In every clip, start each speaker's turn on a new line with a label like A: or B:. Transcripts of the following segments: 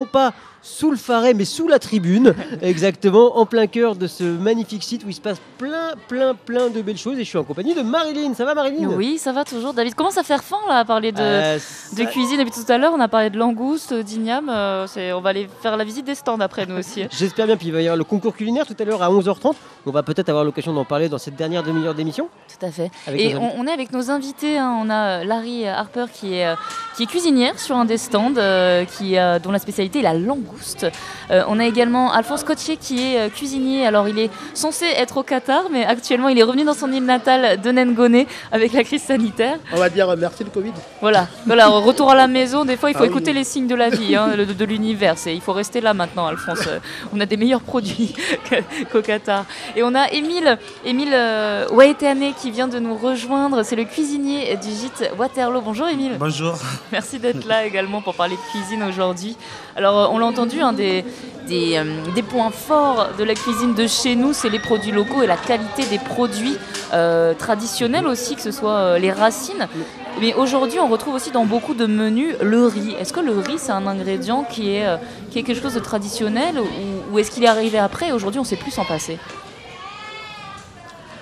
A: Pas sous le Faret, mais sous la tribune, exactement, en plein cœur de ce magnifique site où il se passe plein de belles choses. Et je suis en compagnie de Marilyn. Ça va, Marilyn?
B: Oui, ça va toujours. David, commence à faire faim là, à parler de cuisine. Depuis tout à l'heure, on a parlé de langoustes, d'igname. On va aller faire la visite des stands après, nous aussi.
A: J'espère bien. Puis il va y avoir le concours culinaire tout à l'heure à 11h30. On va peut-être avoir l'occasion d'en parler dans cette dernière demi-heure d'émission.
B: Tout à fait. Et on est avec nos invités. Hein. On a Larry Harper qui est cuisinière sur un des stands, dont la spécialité est la langouste. On a également Alphonse Cottier qui est cuisinier. Alors il est censé être au Qatar, mais actuellement il est revenu dans son île natale de Nengoné avec la crise sanitaire.
C: On va dire merci le Covid.
B: Voilà, retour à la maison. Des fois il faut écouter les signes de la vie, de l'univers. Il faut rester là maintenant, Alphonse. On a des meilleurs produits qu'au Qatar. Et on a Émile Waetane qui vient de nous rejoindre. C'est le cuisinier du gîte Waterloo. Bonjour Émile.
D: Bonjour.
B: Merci d'être là également pour parler de cuisine aujourd'hui. Alors on l'a entendu, des points forts de la cuisine de chez nous, c'est les produits locaux et la qualité des produits traditionnels aussi, que ce soit les racines. Mais aujourd'hui, on retrouve aussi dans beaucoup de menus le riz. Est-ce que le riz, c'est un ingrédient qui est quelque chose de traditionnel ou est-ce qu'il est arrivé après et aujourd'hui, on ne sait plus s'en passer?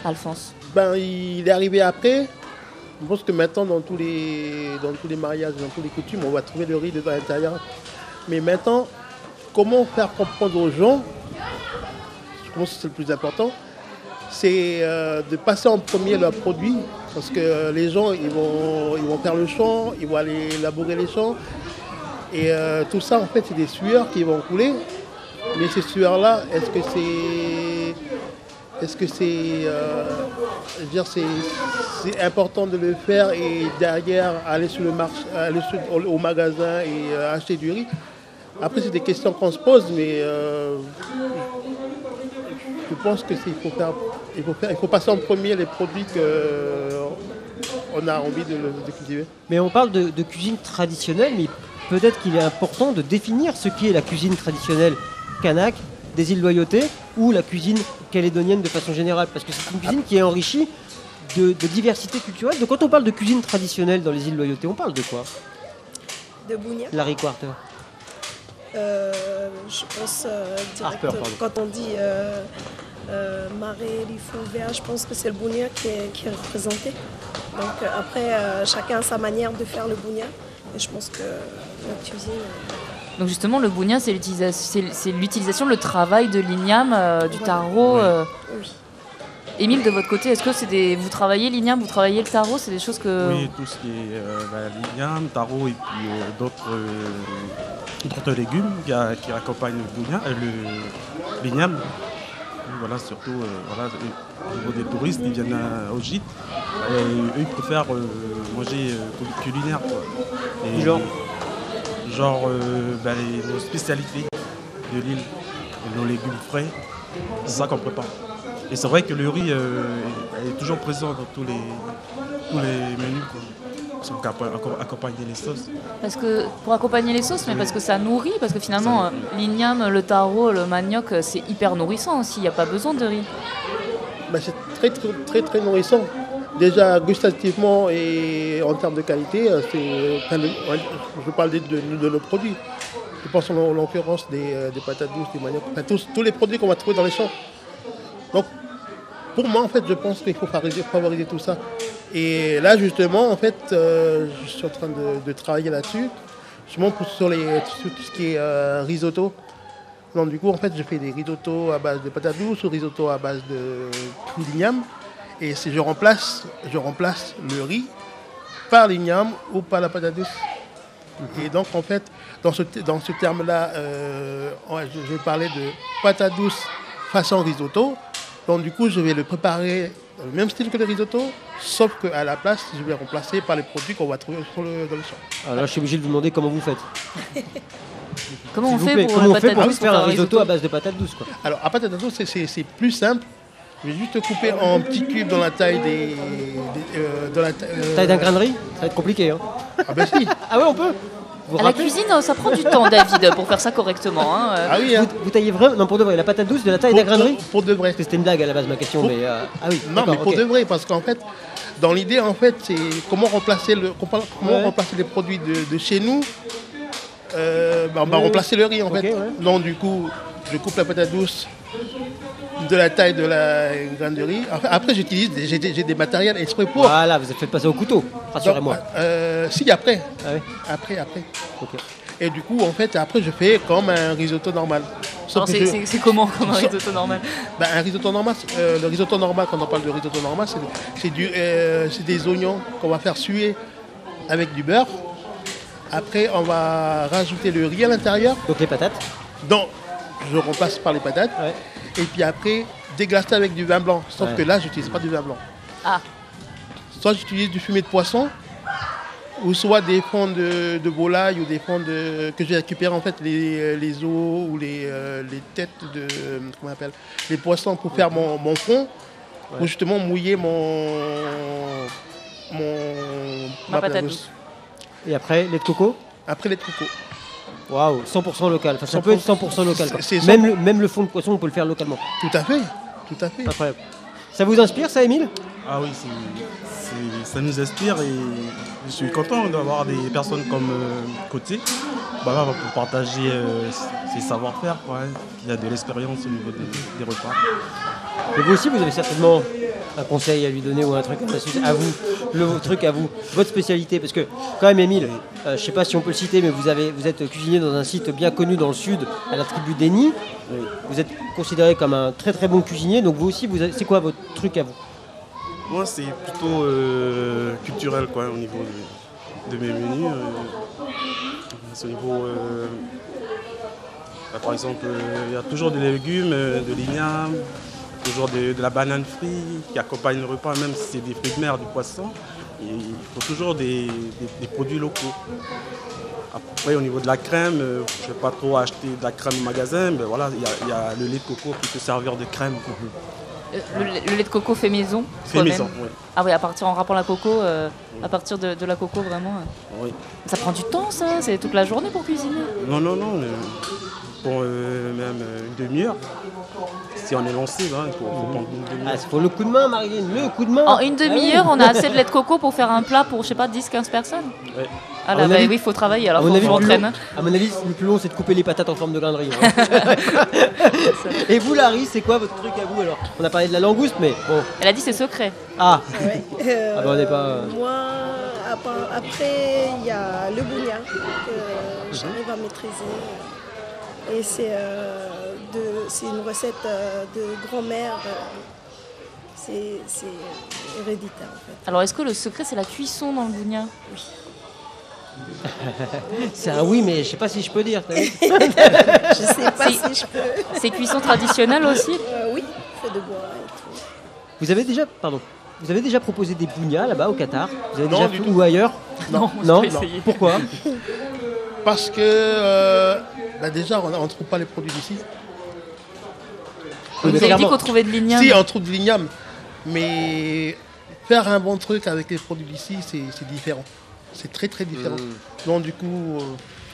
B: Alphonse.
C: Il est arrivé après. Je pense que maintenant, dans tous les mariages, dans toutes les coutumes, on va trouver le riz dedans à l'intérieur. Mais maintenant, comment faire comprendre aux gens, je pense que c'est le plus important, c'est de passer en premier leurs produits. Parce que les gens, ils vont faire le champ, ils vont aller labourer les champs. Et tout ça, en fait, c'est des sueurs qui vont couler. Mais ces sueurs-là, est-ce que c'est important de le faire et derrière aller sur le marché, au magasin et acheter du riz? Après, c'est des questions qu'on se pose, mais je pense qu'il faut passer en premier les produits qu'on a envie de cultiver.
A: Mais on parle de cuisine traditionnelle, mais peut-être qu'il est important de définir ce qu'est la cuisine traditionnelle kanak, des îles Loyauté, ou la cuisine calédonienne de façon générale, parce que c'est une cuisine qui est enrichie de diversité culturelle. Donc quand on parle de cuisine traditionnelle dans les îles Loyauté, on parle de quoi?
E: De bougna.
A: Larry Quarter.
E: Je pense
A: Harper,
E: quand on dit marée, rifle vert, je pense que c'est le bougna qui est représenté. Donc après, chacun a sa manière de faire le bougna. Et je pense que la cuisine...
B: Donc justement, le bougna, c'est l'utilisation, le travail de l'igname, du taro.
E: Oui.
D: Émile, de votre côté, est-ce que vous travaillez l'igname, vous travaillez le taro? C'est des choses que...
F: Oui, tout ce qui est l'igname, taro et puis d'autres légumes qui accompagnent l'igname. Voilà, surtout au niveau des touristes, ils viennent au gîte et eux ils préfèrent manger culinaire. Quoi. Et, nos spécialités de l'île, nos légumes frais, c'est ça qu'on prépare. Et c'est vrai que le riz est toujours présent dans tous les menus pour accompagner les sauces.
B: Pour accompagner les sauces, mais oui. Parce que ça nourrit, parce que finalement l'igname, le taro, le manioc, c'est hyper nourrissant aussi, il n'y a pas besoin de riz.
C: C'est très très très nourrissant. Déjà gustativement et en termes de qualité, je parle de nos produits. Je pense en l'occurrence des patates douces, des maniocs, tous les produits qu'on va trouver dans les champs. Donc, pour moi, en fait, je pense qu'il faut favoriser tout ça. Et là, justement, en fait, je suis en train de travailler là-dessus. Je monte sur tout ce qui est risotto. Donc, du coup, en fait, je fais des risottos à base de patates douces ou risotto à base de l'igname. Et si je remplace le riz par l'igname ou par la patate douce. Et donc, en fait, dans ce terme-là, je parlais de patates douces façon risotto. Donc du coup, je vais le préparer dans le même style que le risotto, sauf qu'à la place, je vais remplacer par les produits qu'on va trouver dans le champ.
A: Alors là, je suis obligé de vous demander comment vous faites.
B: Comment on fait pour
A: faire un risotto à base de patates douces, quoi.
C: Alors, à patates douces, c'est plus simple. Je vais juste couper en petits cubes dans la taille
A: taille d'un grain de riz. Ça va être compliqué, hein.
C: Ah ben si.
A: Ah ouais, on peut.
B: À la cuisine, ça prend du temps, David, pour faire ça correctement. Hein.
C: Ah oui, hein.
A: Vous taillez vraiment, non, pour de vrai, la patate douce de la taille d'un grain de riz?
C: Pour de vrai.
A: C'était une blague à la base, ma question, mais ah oui.
C: Non, mais pour de vrai, parce qu'en fait, dans l'idée, en fait, c'est comment remplacer les produits de chez nous On va remplacer le riz en
A: Ok,
C: fait.
A: ouais.
C: Donc du coup, je coupe la patate douce de la taille de la graine de riz. Après, j'ai des matériels exprès pour.
A: Voilà, vous avez fait passer au couteau, rassurez-moi.
C: Si, après.
A: Ah ouais.
C: Après.
A: Ok.
C: Et du coup, en fait, après, je fais comme un risotto normal. Sauf
B: Alors,
C: que
B: c'est comment comme un risotto normal?
C: un risotto normal, le risotto normal, quand on parle de risotto normal, c'est des oignons qu'on va faire suer avec du beurre. Après, on va rajouter le riz à l'intérieur.
A: Donc les patates.
C: Donc, je remplace par les patates.
A: Ouais.
C: Et puis après, déglacer avec du vin blanc. Sauf
A: Ouais.
C: que là, je n'utilise pas du vin blanc.
B: Ah,
C: Soit j'utilise du fumet de poisson, ou soit des fonds de volaille, ou des fonds que j'ai récupéré en fait les os ou les têtes de comment on appelle, les poissons pour faire mon fond, pour justement mouiller
B: Ma patate
C: douce.
A: Et après, lait de coco.
C: Après lait de coco.
A: Waouh, 100% local. Enfin, ça peut être 100% local. Quoi.
C: C'est
A: Même le fond de poisson, on peut le faire localement.
C: Tout à fait, tout à fait.
A: Incroyable. Ça vous inspire, ça, Émile?
F: Ah oui, ça nous inspire et je suis content d'avoir des personnes comme Côté pour partager ses savoir-faire, quoi, hein. Il y a de l'expérience au niveau des repas.
A: Et vous aussi, vous avez certainement un conseil à lui donner ou un truc à vous, le truc à vous, votre spécialité. Parce que quand même, Émile, je ne sais pas si on peut le citer, mais vous êtes cuisinier dans un site bien connu dans le sud, à la tribu d'Eni. Vous êtes considéré comme un très très bon cuisinier. Donc vous aussi, c'est quoi votre truc à vous?
F: Moi, c'est plutôt culturel, quoi, au niveau de mes menus. C'est au niveau, par exemple, il y a toujours des légumes, de l'igname, toujours de la banane frite qui accompagne le repas, même si c'est des fruits de mer, du poisson. Et il faut toujours des produits locaux. Après, au niveau de la crème, je ne vais pas trop acheter de la crème au magasin, mais voilà, il y a le lait de coco qui peut servir de crème.
B: le lait de coco fait maison?
F: Fait maison, oui.
B: Ah oui, en râpant la coco, à partir de la coco vraiment.
F: Oui.
B: Ça prend du temps, ça? C'est toute la journée pour cuisiner?
F: Non, pour même une demi-heure. Si on est lancé, il faut prendre une demi-heure.
A: Ah, il faut le coup de main, Marilyn, le coup de main.
B: En une demi-heure, on a assez de lait de coco pour faire un plat pour, je sais pas, 10-15 personnes?
F: Ouais.
B: Ah
A: À
B: là,
A: mon avis-
B: oui, il faut travailler, alors
A: À mon
B: faut
A: avis,
B: que je
A: le plus long-
B: m'entraîne.
A: à mon avis, le plus long, c'est de couper les patates en forme de grain de riz. Hein. Et vous, Larry, c'est quoi votre truc à vous alors? On a parlé de la langouste, mais bon.
B: Elle a dit c'est secret.
A: Ah,
E: Ouais.
A: Ah bah, on n'est pas-
E: Moi, après, il y a le bougna que j'arrive à maîtriser. Et c'est une recette de grand-mère. C'est héréditaire en fait.
B: Alors, est-ce que le secret, c'est la cuisson dans le bougna?
A: c'est un oui, mais je sais pas si je peux dire. t'as vu.
E: Je sais pas
B: Si.
E: si je peux.
B: C'est cuisson traditionnelle aussi?
E: Oui, fait de bois et tout.
A: Vous avez déjà proposé des bougnats là-bas au Qatar? Vous avez
C: Non,
A: déjà
C: du
A: fait
C: tout.
A: ou ailleurs?
B: Non,
A: Non.
B: j'ai pas essayé.
A: Pourquoi?
C: Parce que déjà, on ne trouve pas les produits d'ici.
B: Vous avez dit
A: clairement.
B: qu'on trouvait de l'igname.
C: Si, on trouve de l'igname. Mais faire un bon truc avec les produits d'ici, c'est différent. C'est très très différent. Donc du coup,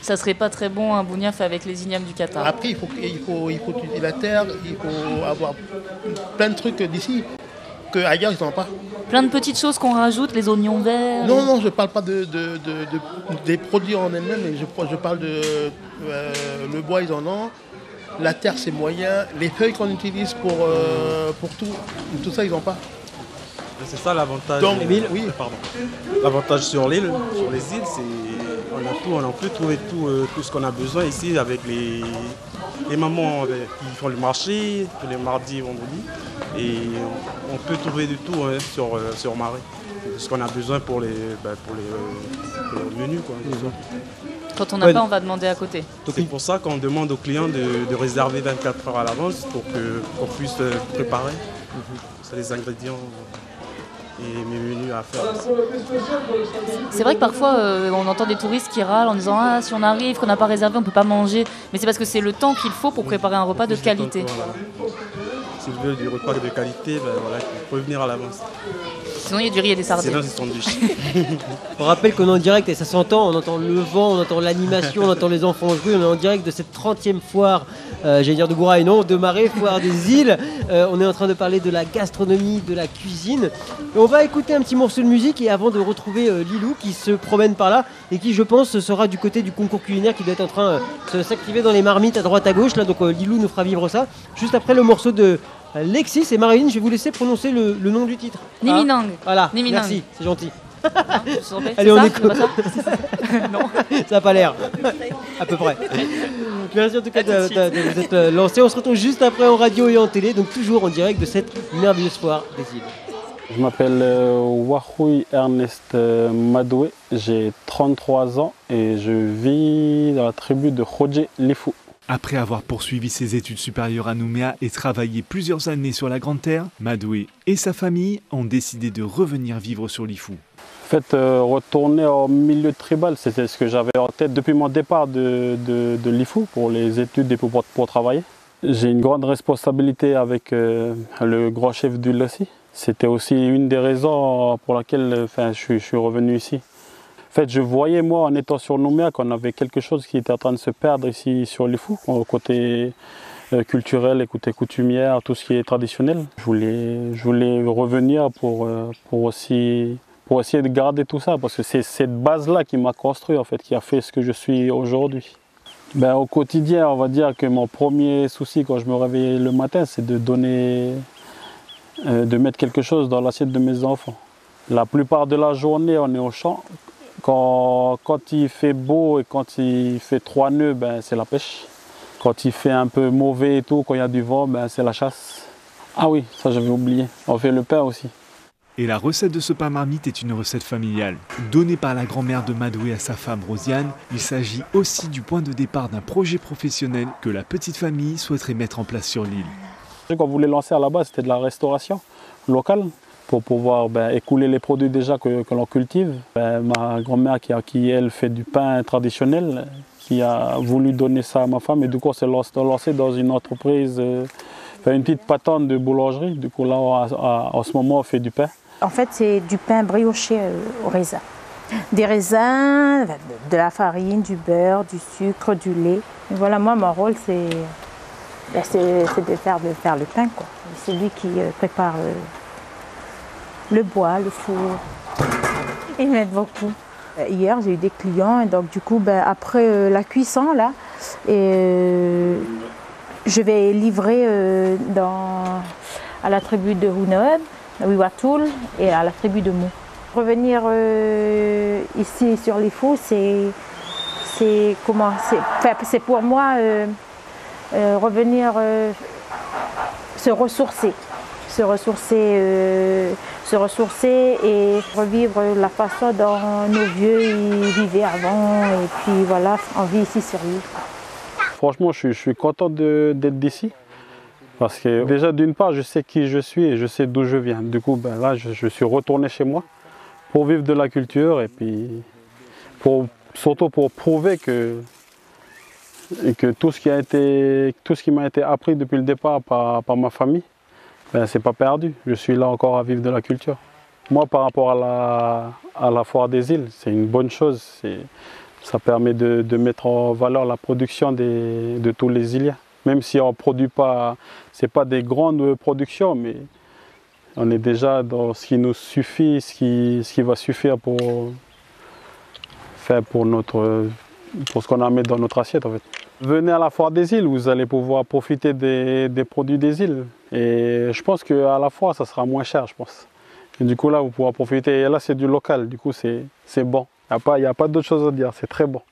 B: Ça serait pas très bon un bougna fait avec les ignames du Qatar.
C: après il faut utiliser la terre, il faut avoir plein de trucs d'ici qu'ailleurs ils n'ont pas.
B: Plein de petites choses qu'on rajoute, les oignons verts.
C: Non, je ne parle pas des produits en elles-mêmes, mais je parle de le bois, ils en ont. La terre, c'est moyen. Les feuilles qu'on utilise pour tout ça, ils n'ont pas.
F: C'est ça l'avantage.
C: Donc,
A: Émile,
C: oui.
F: Pardon. L'avantage sur les îles, c'est on peut trouver tout ce qu'on a besoin ici avec les mamans qui font le marché tous les mardis et vendredis. Et on peut trouver de tout sur Marais. Ce qu'on a besoin pour les menus, quoi.
B: Quand on n'a pas, on va demander à côté.
F: C'est pour ça qu'on demande aux clients de réserver 24 heures à l'avance pour qu'on puisse préparer. C'est les ingrédients et mes menus à faire.
B: C'est vrai que parfois, on entend des touristes qui râlent en disant « Ah, si on arrive, qu'on n'a pas réservé, on ne peut pas manger. » Mais c'est parce que c'est le temps qu'il faut pour préparer un repas de qualité.
F: Voilà. Si vous voulez du repas de qualité, il faut venir à l'avance.
B: Sinon, il y a du riz et des sardines.
F: Sinon, c'est sandwich.
A: On rappelle qu'on est en direct et ça s'entend, on entend le vent, on entend l'animation, on entend les enfants jouer, on est en direct de cette 30e foire, j'allais dire de Gourail, non, de Marais, foire des îles. On est en train de parler de la gastronomie, de la cuisine. Et on va écouter un petit morceau de musique et avant de retrouver Lilou qui se promène par là et qui, je pense, sera du côté du concours culinaire qui doit être en train de s'activer dans les marmites à droite à gauche. Là, donc Lilou nous fera vivre ça. Juste après le morceau de Lexis et Marilyn, je vais vous laisser prononcer le nom du titre.
B: Niminang.
A: Voilà,
B: Niminang.
A: merci, c'est gentil.
B: Allez,
A: on
B: ça,
A: écoute.
B: c'est pas ça Non.
A: Ça n'a pas l'air, à peu près. Merci en tout cas de vous être lancé. On se retrouve juste après en radio et en télé, donc toujours en direct de cette merveilleuse foire des îles.
G: Je m'appelle Wahoui Ernest Madoué, j'ai 33 ans et je vis dans la tribu de Khodje Lifou.
H: Après avoir poursuivi ses études supérieures à Nouméa et travaillé plusieurs années sur la Grande Terre, Madoué et sa famille ont décidé de revenir vivre sur Lifou.
G: En fait, retourner au milieu tribal, c'était ce que j'avais en tête depuis mon départ de Lifou pour les études et pour travailler. J'ai une grande responsabilité avec le grand chef du Lossi. C'était aussi une des raisons pour laquelle je suis revenu ici. En fait, je voyais, moi, en étant sur Nouméa, qu'on avait quelque chose qui était en train de se perdre ici sur Lifou, au côté culturel et côté coutumière, tout ce qui est traditionnel. Je voulais revenir pour essayer de garder tout ça, parce que c'est cette base-là qui m'a construit, en fait, qui a fait ce que je suis aujourd'hui. Au quotidien, on va dire que mon premier souci quand je me réveillais le matin, c'est de mettre quelque chose dans l'assiette de mes enfants. La plupart de la journée, on est au champ. Quand il fait beau et quand il fait 3 nœuds, c'est la pêche. Quand il fait un peu mauvais et tout, quand il y a du vent, c'est la chasse. Ah oui, ça j'avais oublié. On fait le pain aussi.
H: Et la recette de ce pain marmite est une recette familiale. Donnée par la grand-mère de Madoué à sa femme Rosiane, il s'agit aussi du point de départ d'un projet professionnel que la petite famille souhaiterait mettre en place sur l'île.
G: Ce qu'on voulait lancer à la base, c'était de la restauration locale pour pouvoir écouler les produits déjà que l'on cultive. Ma grand-mère qui elle fait du pain traditionnel, qui a voulu donner ça à ma femme et du coup on s'est lancé dans une entreprise, une petite patente de boulangerie. Du coup là en ce moment on fait du pain.
I: En fait c'est du pain brioché au raisin. Des raisins, de la farine, du beurre, du sucre, du lait. Et voilà, moi mon rôle c'est de faire le pain, quoi. C'est lui qui prépare le bois, le four. Ils m'aident beaucoup. Hier, j'ai eu des clients et donc du coup, après la cuisson, là, je vais livrer à la tribu de Hunoeb, à Wiwatoul et à la tribu de Mou. Revenir ici sur Lifou, c'est pour moi revenir se ressourcer et revivre la façon dont nos vieux y vivaient avant. Et puis voilà, on vit ici sur l'île.
G: Franchement, je suis content d'être d'ici. Parce que déjà, d'une part, je sais qui je suis et je sais d'où je viens. Du coup, là, je suis retourné chez moi pour vivre de la culture et puis surtout pour prouver que tout ce qui m'a été appris depuis le départ par ma famille, c'est pas perdu. Je suis là encore à vivre de la culture. Moi, par rapport à la foire des îles, c'est une bonne chose. Ça permet de mettre en valeur la production de tous les îliens. Même si on ne produit pas, ce n'est pas des grandes productions, mais on est déjà dans ce qui nous suffit, ce qui va suffire pour ce qu'on a à mettre dans notre assiette, en fait. Venez à la foire des îles, vous allez pouvoir profiter des produits des îles. Et je pense qu'à la foire, ça sera moins cher, je pense. Et du coup, là, vous pourrez profiter. Et là, c'est du local, du coup, c'est bon. Il n'y a pas d'autre chose à dire, c'est très bon.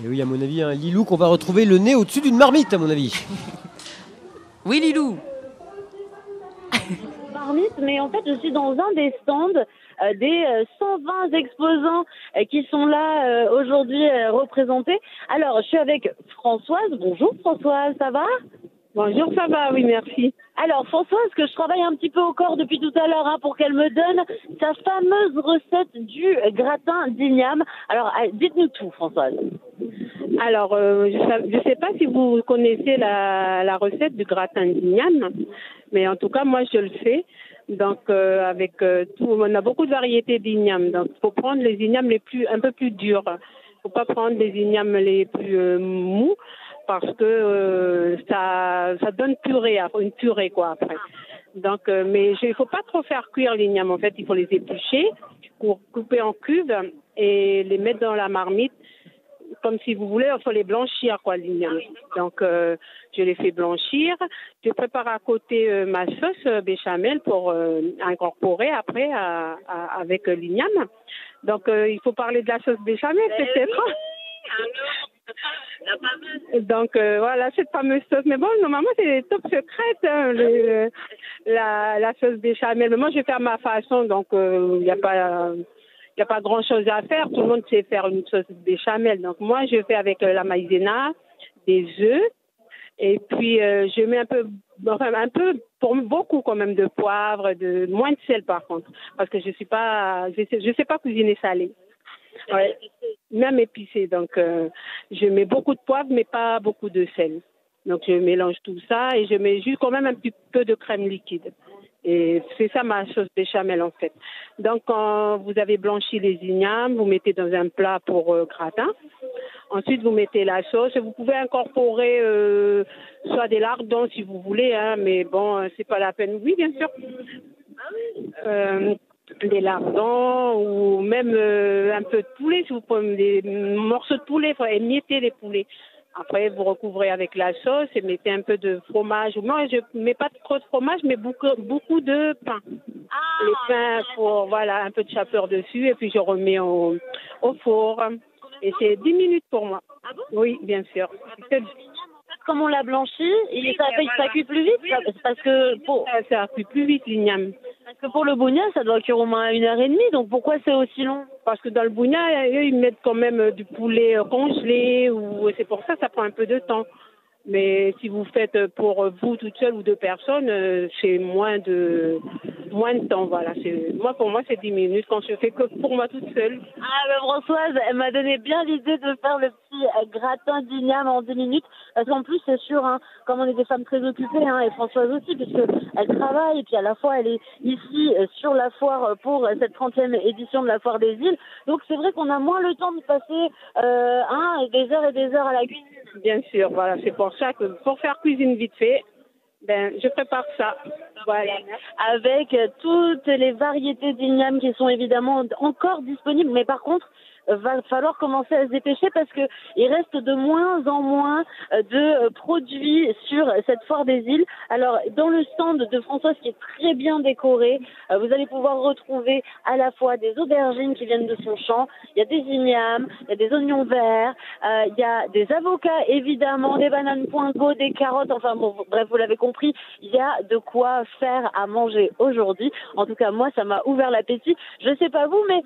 A: Et oui, à mon avis, un Lilou qu'on va retrouver le nez au-dessus d'une marmite, à mon avis.
B: Oui, Lilou.
J: Marmite, mais en fait, je suis dans un des stands des 120 exposants qui sont là aujourd'hui représentés. Alors, je suis avec Françoise. Bonjour Françoise, ça va ?
K: Bonjour, ça va, oui, merci.
J: Alors Françoise, que je travaille un petit peu au corps depuis tout à l'heure pour qu'elle me donne sa fameuse recette du gratin d'igname. Alors dites-nous tout Françoise.
K: Alors, je ne sais pas si vous connaissez la recette du gratin d'igname, mais en tout cas, moi, je le fais. Donc, avec tout, on a beaucoup de variétés d'ignames. Donc, il faut prendre les ignames un peu plus durs. Il ne faut pas prendre les ignames les plus mous, parce que ça donne une purée quoi après. Donc, mais il faut pas trop faire cuire l'igname. En fait, il faut les éplucher, couper en cubes et les mettre dans la marmite. Comme si vous voulez, il faut les blanchir quoi l'igname. Donc, je les fais blanchir. Je prépare à côté ma sauce béchamel pour incorporer après avec l'igname. Donc, il faut parler de la sauce béchamel peut-être. Donc voilà cette fameuse sauce. Mais bon, normalement c'est top secrète la sauce béchamel. Mais moi je vais faire ma façon, donc il n'y a pas grand chose à faire. Tout le monde sait faire une sauce béchamel. Donc moi je fais avec la maïzena, des œufs et puis je mets un peu pour beaucoup quand même de poivre, moins de sel par contre, parce que je sais pas cuisiner salé. Ouais, même épicé. Donc, je mets beaucoup de poivre, mais pas beaucoup de sel. Donc, je mélange tout ça et je mets juste quand même un petit peu de crème liquide. Et c'est ça ma sauce béchamel en fait. Donc, quand vous avez blanchi les ignames, vous mettez dans un plat pour gratin. Ensuite, vous mettez la sauce. Vous pouvez incorporer soit des lardons si vous voulez, hein, mais bon, c'est pas la peine. Oui, bien sûr. Des lardons ou même un peu de poulet, si vous prenez des morceaux de poulet, il faut émietter les poulets. Après, vous recouvrez avec la sauce et mettez un peu de fromage. Moi, je mets pas trop de fromage, mais beaucoup de pain. Les pains, voilà, un peu de chapeur dessus et puis je remets au four. Et c'est 10 minutes pour moi.
J: Ah bon?
K: Oui, bien sûr.
J: Comme on l'a blanchi, ça cuit plus vite, parce que
K: ça cuit plus vite l'igname.
J: Parce que pour le bougna, ça doit cuire au moins 1h30, donc pourquoi c'est aussi long?
K: Parce que dans le bougna, ils mettent quand même du poulet congelé, ou c'est pour ça que ça prend un peu de temps. Mais si vous faites pour vous toute seule ou deux personnes, c'est moins de temps, voilà. Pour moi, c'est 10 minutes quand je fais que pour moi toute seule.
J: Ah, ben Françoise, elle m'a donné bien l'idée de faire le petit gratin d'igname en 10 minutes. Parce qu'en plus, c'est sûr, hein, comme on est des femmes très occupées, hein, et Françoise aussi, puisqu'elle travaille, et puis à la fois, elle est ici sur la foire pour cette 30e édition de la Foire des Îles. Donc, c'est vrai qu'on a moins le temps de passer des heures et des heures à la cuisine.
K: Bien sûr, voilà, c'est pour ça que pour faire cuisine vite fait, je prépare ça. Voilà.
J: Avec toutes les variétés d'ignames qui sont évidemment encore disponibles, mais par contre, va falloir commencer à se dépêcher parce que il reste de moins en moins de produits sur cette foire des îles. Alors, dans le stand de Françoise qui est très bien décoré, vous allez pouvoir retrouver à la fois des aubergines qui viennent de son champ, il y a des ignames, il y a des oignons verts, il y a des avocats évidemment, des bananes poingo, des carottes, enfin bon, bref, vous l'avez compris, il y a de quoi faire à manger aujourd'hui. En tout cas, moi, ça m'a ouvert l'appétit. Je sais pas vous, mais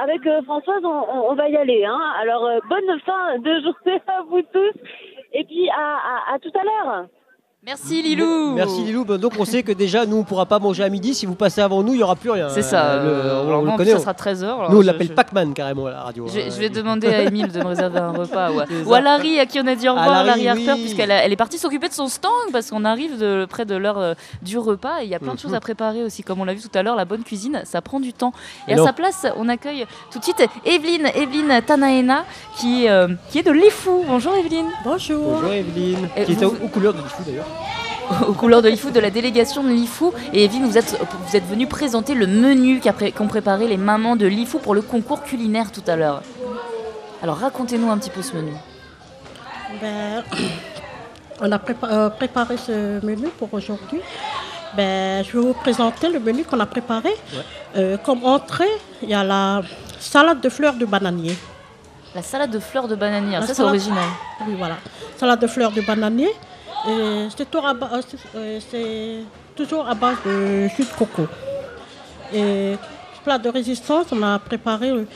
J: avec Françoise, on va y aller, hein. Alors, bonne fin de journée à vous tous. Et puis, à tout à l'heure.
B: Merci Lilou.
A: Merci Lilou. Donc on sait que déjà nous on pourra pas manger à midi. Si vous passez avant nous, il y aura plus rien.
B: C'est ça.
A: On le connaît.
B: Ça sera 13h.
A: Nous on l'appelle Pac-Man carrément à la radio.
B: Je vais demander à Émile de me réserver un repas. Ou à Larry à qui on a dit au revoir, Larry Harper, puisqu'elle est partie s'occuper de son stand parce qu'on arrive près de l'heure du repas et il y a plein de choses à préparer aussi. Comme on l'a vu tout à l'heure, la bonne cuisine, ça prend du temps. Et à sa place, on accueille tout de suite Evelyne Tanaena qui est de l'IFU. Bonjour Evelyne.
A: Bonjour. Bonjour Evelyne. Qui est aux couleurs de l'IFU d'ailleurs.
B: Aux couleurs de l'IFU, de la délégation de l'IFU. Et Evelyne, vous êtes venue présenter le menu qu'ont préparé les mamans de l'IFU pour le concours culinaire tout à l'heure. Alors racontez-nous un petit peu ce menu.
L: On a préparé ce menu pour aujourd'hui. Je vais vous présenter le menu qu'on a préparé. Ouais. Comme entrée, il y a la salade de fleurs de bananier.
B: La salade de fleurs de bananier, ça c'est original.
L: Oui, voilà. Salade de fleurs de bananier. C'est toujours à base de jus de coco. Et plat de résistance, on a préparé le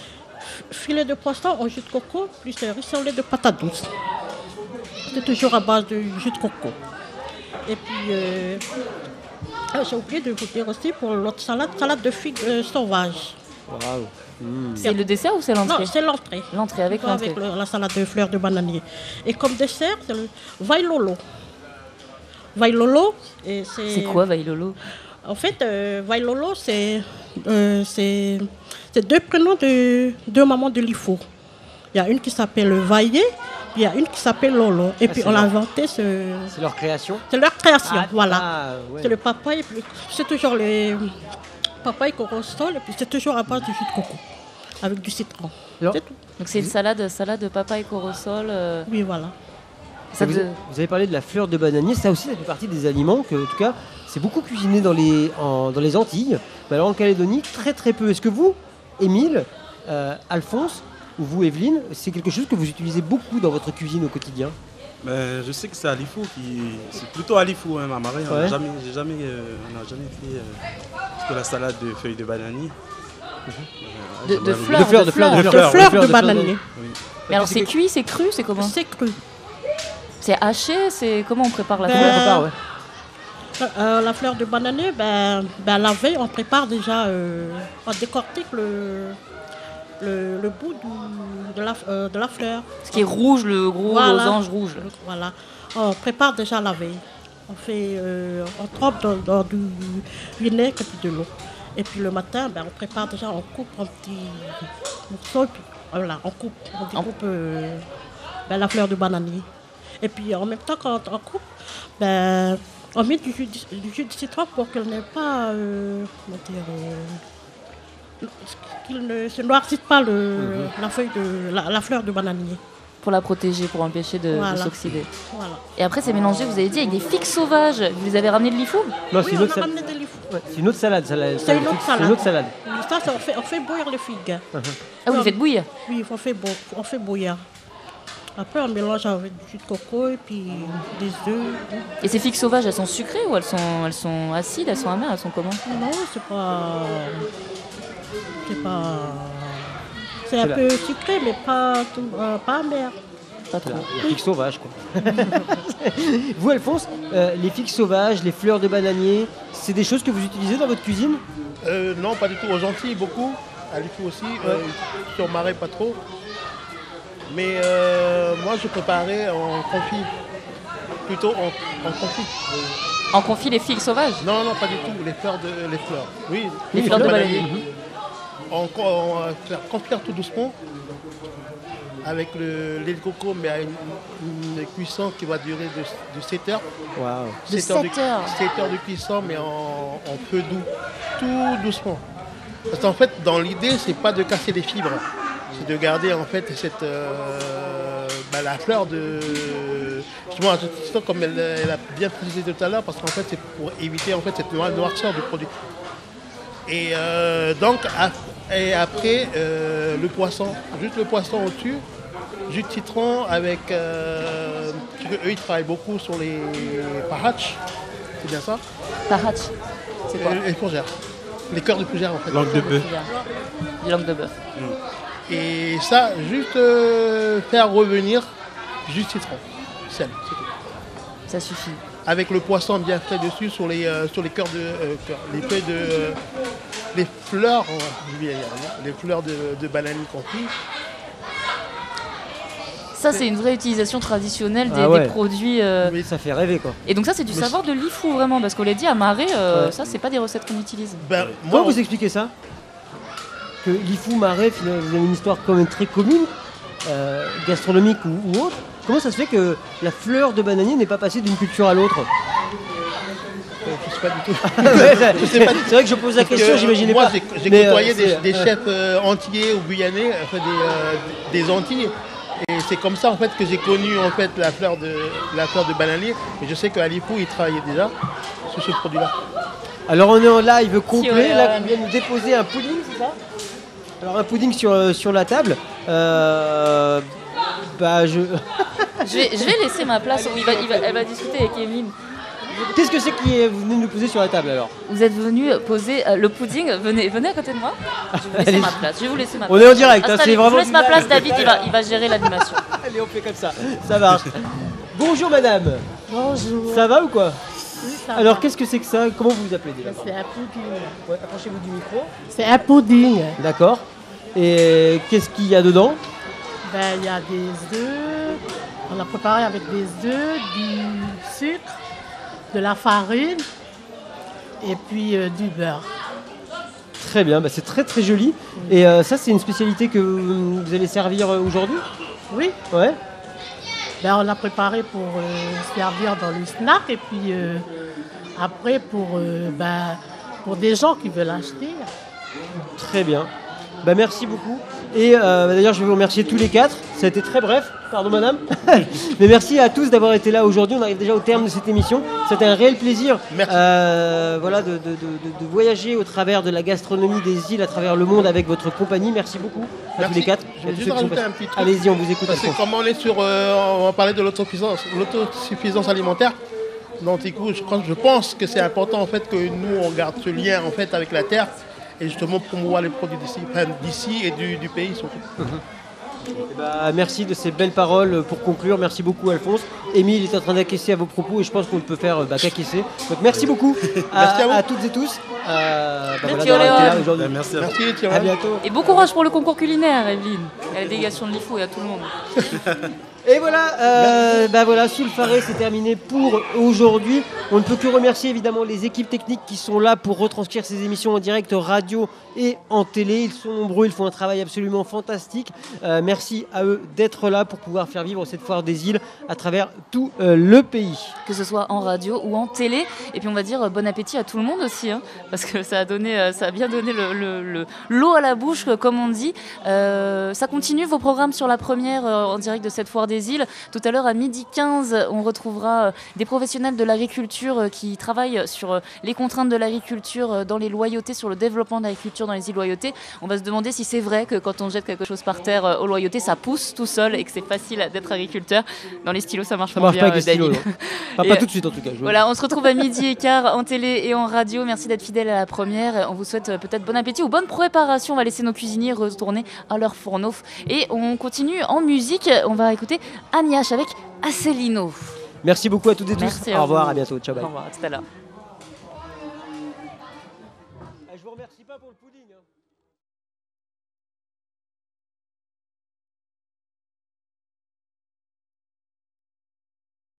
L: filet de poisson au jus de coco plus rissolet de patates douces. C'est toujours à base de jus de coco. Et puis, j'ai oublié de vous dire aussi pour l'autre salade de figues sauvages.
A: Waouh.
B: C'est le dessert ou c'est l'entrée?
L: Non, c'est l'entrée.
B: L'entrée avec l'entrée.
L: Avec la salade de fleurs de bananier. Et comme dessert, c'est le vailolo. Vailolo,
B: c'est quoi vailolo?
L: En fait, vailolo, c'est deux prénoms de deux mamans de l'IFO. Il y a une qui s'appelle Vaillé, puis il y a une qui s'appelle Lolo. Et puis on a inventé ce...
A: C'est leur création?
L: C'est leur création, voilà.
A: Ouais.
L: C'est le papaye, c'est toujours les papaye corosol, et puis c'est toujours à base de jus de coco, avec du citron.
B: C'est tout. Donc c'est une salade papaye corosol.
L: Oui, voilà.
A: Vous avez parlé de la fleur de bananier, ça aussi, ça fait partie des aliments que, en tout cas, c'est beaucoup cuisiné dans les Antilles, mais alors en Calédonie, très très peu. Est-ce que vous, Émile, Alphonse, ou vous, Evelyne, c'est quelque chose que vous utilisez beaucoup dans votre cuisine au quotidien?
F: Je sais que c'est à l'IFO c'est plutôt à l'IFO, hein, ma marée. On n'a jamais fait que la salade de feuilles de bananier.
L: De fleurs de bananier.
B: Oui. Mais alors c'est cuit, c'est cru, c'est comment?
L: C'est cru.
B: C'est haché, c'est comment on prépare la
L: fleur? La fleur de bananier, la veille, on prépare déjà, on décortique le bout de la fleur.
B: Ce qui est rouge, le gros losange rouge.
L: Voilà. On prépare déjà la veille. On trempe dans du vinaigre et puis de l'eau. Et puis le matin, on prépare déjà, on coupe un petit morceau. Voilà, on découpe la fleur de bananier. Et puis en même temps, quand on coupe, on met du jus de citron pour qu'elle n'ait pas, qu'il ne se noircisse pas la fleur de bananier.
B: Pour la protéger, pour empêcher de s'oxyder.
L: Voilà.
B: Et après, c'est mélangé, vous avez dit, avec des figues sauvages. Vous les avez ramenées de l'IFO?
A: Non,
L: oui, on a ramené de l'IFO.
A: C'est une autre salade. C'est une autre salade.
L: Ça, on fait bouillir les figues.
B: Ah, vous faites bouillir?
L: Oui, on fait bouillir. Après, on mélange avec du jus de coco et puis des œufs.
B: Et ces figues sauvages, elles sont sucrées ou elles sont acides, elles sont amères, elles sont comment?
L: Non, c'est un peu sucré, mais pas amer.
A: Pas trop. Les figues sauvages, quoi. Vous, Alphonse, les figues sauvages, les fleurs de bananier, c'est des choses que vous utilisez dans votre cuisine?
C: Non, pas du tout. Aux Antilles, beaucoup. À l'IFO aussi. Sur Marais, pas trop. Mais moi, je préparais en confit. Plutôt en confit.
B: En confit les figues sauvages?
C: Non, pas du tout. Les fleurs. Oui,
B: les fleurs de bananier.
C: On faire confire tout doucement avec le lait de coco, mais à une cuisson qui va durer de 7 heures.
A: Wow.
C: 7 heures de cuisson, mais en feu doux, tout doucement. Parce qu'en fait, dans l'idée, c'est pas de casser les fibres, c'est de garder en fait la fleur de... Justement, comme elle a bien précisé tout à l'heure, parce qu'en fait, c'est pour éviter en fait cette noirceur du produit. Et après, le poisson, juste le poisson au-dessus, jus de citron avec... eux, ils travaillent beaucoup sur les parach, c'est bien ça?
B: Parach, c'est quoi?
C: Les fourgères, les cœurs de fourgère en fait.
F: Langue de bœuf.
B: Des langues de bœuf.
C: Et ça, juste faire revenir jus de citron, sel, c'est tout.
B: Ça suffit.
C: Avec le poisson bien frais dessus sur les cœurs les feuilles les fleurs de bananier confit.
B: Ça, c'est une vraie utilisation traditionnelle des produits.
A: Oui, ça fait rêver, quoi.
B: Et donc ça, c'est du savoir de l'IFO, vraiment, parce qu'on l'a dit à Marais, ça, c'est pas des recettes qu'on utilise.
A: Comment vous expliquez ça? Que l'IFO, Marais, finalement, vous avez une histoire quand même très commune, gastronomique ou autre. Comment ça se fait que la fleur de bananier n'est pas passée d'une culture à l'autre?
C: Je sais pas du tout.
A: C'est vrai que je pose la question, j'imaginais pas.
C: Moi, j'ai côtoyé des chefs antillais ou guyanais, enfin des Antilles. Et c'est comme ça en fait que j'ai connu en fait la fleur de bananier. Et je sais qu'à l'IFO, ils travaillaient déjà sur ce produit-là.
A: Alors on est en live complet. Là, on vient de déposer un pudding, c'est ça? Alors un pudding sur la table.
B: Je vais laisser ma place. Elle va discuter avec Evelyne.
A: Qu'est-ce que c'est qui est venu nous poser sur la table alors?
B: Vous êtes venu poser le pudding. Venez à côté de moi. Je vais vous laisser ma place.
A: On est en direct. C'est vraiment.
B: Je vous laisse ma place, David. Il va gérer l'animation.
A: Allez, on fait comme ça. Ça marche. Bonjour madame.
L: Bonjour.
A: Ça va ou quoi?
L: Oui, ça
A: Alors
L: va.
A: qu'est-ce que c'est que ça? Comment vous vous appelez déjà?
L: C'est un pudding.
A: Ouais, approchez-vous du micro.
L: C'est un pudding.
A: D'accord. Et qu'est-ce qu'il y a dedans?
L: Ben, il y a des œufs. On l'a préparé avec des œufs, du sucre, de la farine et puis du beurre.
A: Très bien, bah c'est très très joli. Et ça, c'est une spécialité que vous allez servir aujourd'hui?
L: Oui.
A: Ouais.
L: Ben, on l'a préparé pour servir dans le snack et puis après pour des gens qui veulent acheter.
A: Très bien. Bah merci beaucoup. Et d'ailleurs, je vais vous remercier tous les quatre. Ça a été très bref. Pardon, madame. Mais merci à tous d'avoir été là aujourd'hui. On arrive déjà au terme de cette émission. C'était un réel plaisir voilà, de voyager au travers de la gastronomie des îles à travers le monde avec votre compagnie. Merci beaucoup à tous les quatre.
C: Je vais juste rajouter un petit truc.
A: Allez-y, on vous écoute.
C: Parce que comme on est sur... on va parler de l'autosuffisance alimentaire. Donc du coup, je pense que c'est important en fait que nous, on garde ce lien en fait avec la terre et justement promouvoir les produits d'ici et du pays surtout.
A: Merci de ces belles paroles pour conclure. Merci beaucoup, Alphonse. Émile est en train d'acquiescer à vos propos et je pense qu'on ne peut faire qu'acquiescer. Donc merci beaucoup à toutes et tous.
B: Merci Auréole.
A: Merci
C: à
A: À bientôt.
B: Et bon courage pour le concours culinaire, Evelyne. Et à la délégation de l'IFO et à tout le monde.
A: Et voilà, Soul Faré, c'est terminé pour aujourd'hui. On ne peut que remercier évidemment les équipes techniques qui sont là pour retranscrire ces émissions en direct radio et en télé. Ils sont nombreux, ils font un travail absolument fantastique. Merci à eux d'être là pour pouvoir faire vivre cette foire des îles à travers tout le pays.
B: Que ce soit en radio ou en télé. Et puis on va dire bon appétit à tout le monde aussi, hein, parce que ça a bien donné l'eau à la bouche, comme on dit. Ça continue vos programmes sur la première en direct de cette foire des îles. Tout à l'heure à 12h15, on retrouvera des professionnels de l'agriculture qui travaillent sur les contraintes de l'agriculture dans les loyautés, sur le développement de l'agriculture dans les îles loyautés. On va se demander si c'est vrai que quand on jette quelque chose par terre aux loyautés, ça pousse tout seul et que c'est facile d'être agriculteur. Dans les stylos, ça marche pas bien.
A: Pas avec les stylos, pas tout de suite en tout cas.
B: Voilà, on se retrouve à 12h15 en télé et en radio. Merci d'être fidèle à la première. On vous souhaite peut-être bon appétit ou bonne préparation. On va laisser nos cuisiniers retourner à leur fourneau. Et on continue en musique. On va écouter Agnache avec Asselineau.
A: Merci beaucoup à toutes et tous.
B: Merci
A: Au revoir, à bientôt. Ciao, bye.
B: Au revoir, à tout à l'heure.
A: Je vous remercie pas pour le pudding.